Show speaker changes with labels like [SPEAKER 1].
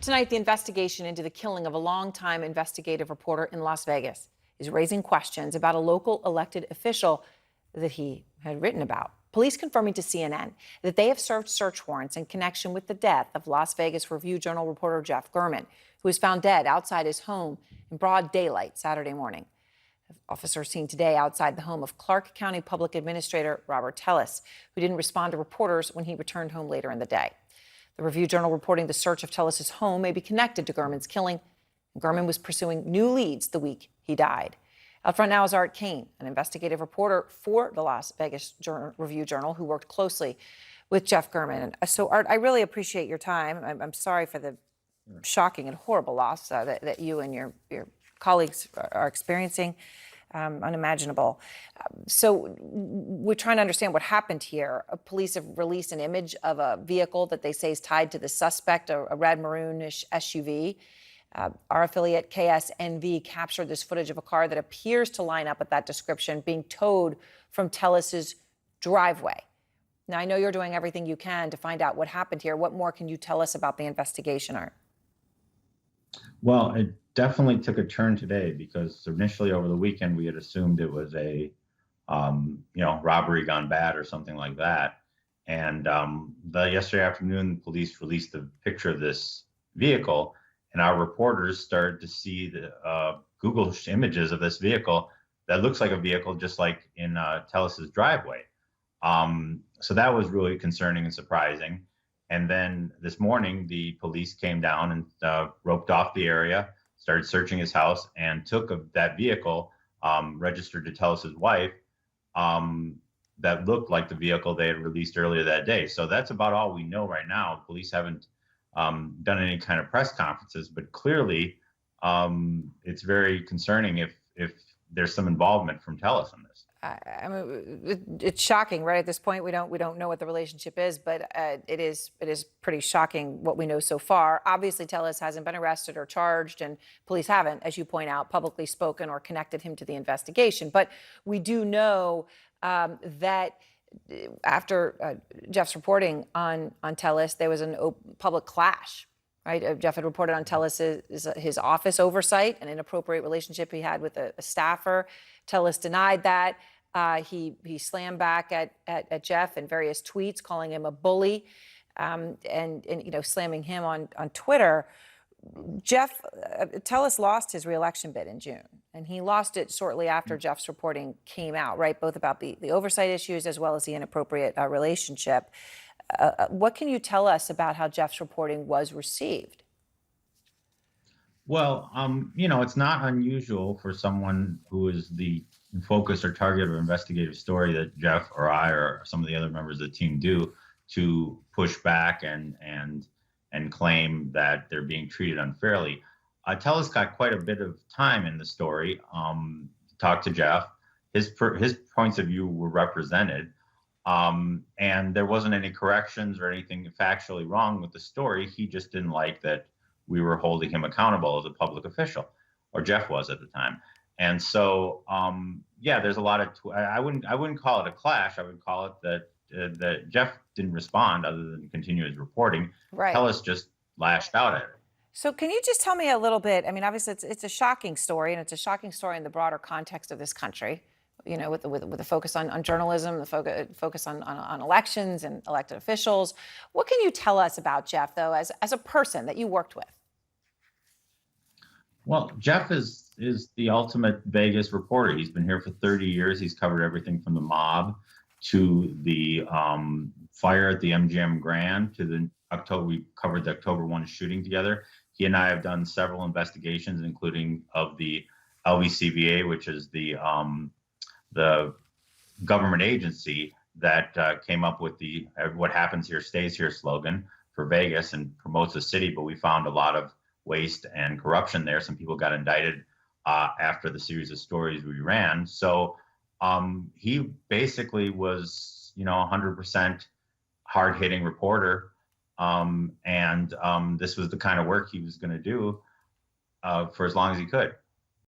[SPEAKER 1] Tonight, the investigation into the killing of a longtime investigative reporter in Las Vegas is raising questions about a local elected official that he had written about. Police confirming to CNN that they have served search warrants in connection with the death of Las Vegas Review-Journal reporter Jeff German, who was found dead outside his home in broad daylight Saturday morning. Officers seen today outside the home of Clark County Public Administrator Robert Tellis, who didn't respond to reporters when he returned home later in the day. The Review-Journal reporting the search of Tellis's home may be connected to German's killing. German was pursuing new leads the week he died. Out front now is Art Kane, an investigative reporter for the Las Vegas Review-Journal who worked closely with Jeff German. So, Art, I really appreciate your time. I'm sorry for the shocking and horrible loss that you and your colleagues are experiencing. Unimaginable. So we're trying to understand what happened here. Police have released an image of a vehicle that they say is tied to the suspect, a red maroonish SUV. Our affiliate KSNV captured this footage of a car that appears to line up with that description being towed from Tellis's driveway. Now, I know you're doing everything you can to find out what happened here. What more can you tell us about the investigation, Art?
[SPEAKER 2] Well, it definitely took a turn today because initially over the weekend we had assumed it was a, robbery gone bad or something like that. And yesterday afternoon, the police released a picture of this vehicle, and our reporters started to see the Google images of this vehicle that looks like a vehicle just like in Tellis's driveway. So that was really concerning and surprising. And then this morning, the police came down and roped off the area, started searching his house, and took that vehicle registered to Tellis's wife that looked like the vehicle they had released earlier that day. So that's about all we know right now. The police haven't done any kind of press conferences, but clearly it's very concerning if there's some involvement from Tellis in this.
[SPEAKER 1] I mean, it's shocking, right? At this point, we don't know what the relationship is, but it is pretty shocking what we know so far. Obviously, Tellis hasn't been arrested or charged, and police haven't, as you point out, publicly spoken or connected him to the investigation. But we do know that after Jeff's reporting on Tellis, there was a public clash. Right, Jeff had reported on Tellis his office oversight, an inappropriate relationship he had with a staffer. Tellis denied that. He slammed back at Jeff in various tweets, calling him a bully, and slamming him on Twitter. Tellis lost his reelection bid in June, and he lost it shortly after Jeff's reporting came out. Right, both about the oversight issues as well as the inappropriate relationship. What can you tell us about how Jeff's reporting was received?
[SPEAKER 2] Well, it's not unusual for someone who is the focus or target of an investigative story that Jeff or I or some of the other members of the team do to push back and claim that they're being treated unfairly. Tellis got quite a bit of time in the story to talk to Jeff. His points of view were represented. And there wasn't any corrections or anything factually wrong with the story. He just didn't like that we were holding him accountable as a public official, or Jeff was at the time. And so, there's a lot of. I wouldn't call it a clash. I would call it that Jeff didn't respond other than continue his reporting.
[SPEAKER 1] Right.
[SPEAKER 2] Tellis just lashed out at it.
[SPEAKER 1] So can you just tell me a little bit? I mean, obviously, it's a shocking story, and it's a shocking story in the broader context of this country. With the focus on journalism, the focus on elections and elected officials. What can you tell us about Jeff, though, as a person that you worked with?
[SPEAKER 2] Well, Jeff is the ultimate Vegas reporter. He's been here for 30 years. He's covered everything from the mob to the fire at the MGM Grand to the October. We covered the October 1 shooting together. He and I have done several investigations, including of the LVCVA, which is the government agency that came up with the "What happens here stays here" slogan for Vegas and promotes the city. But we found a lot of waste and corruption there. Some people got indicted after the series of stories we ran. So he basically was, 100% hard-hitting reporter. And this was the kind of work he was going to do for as long as he could.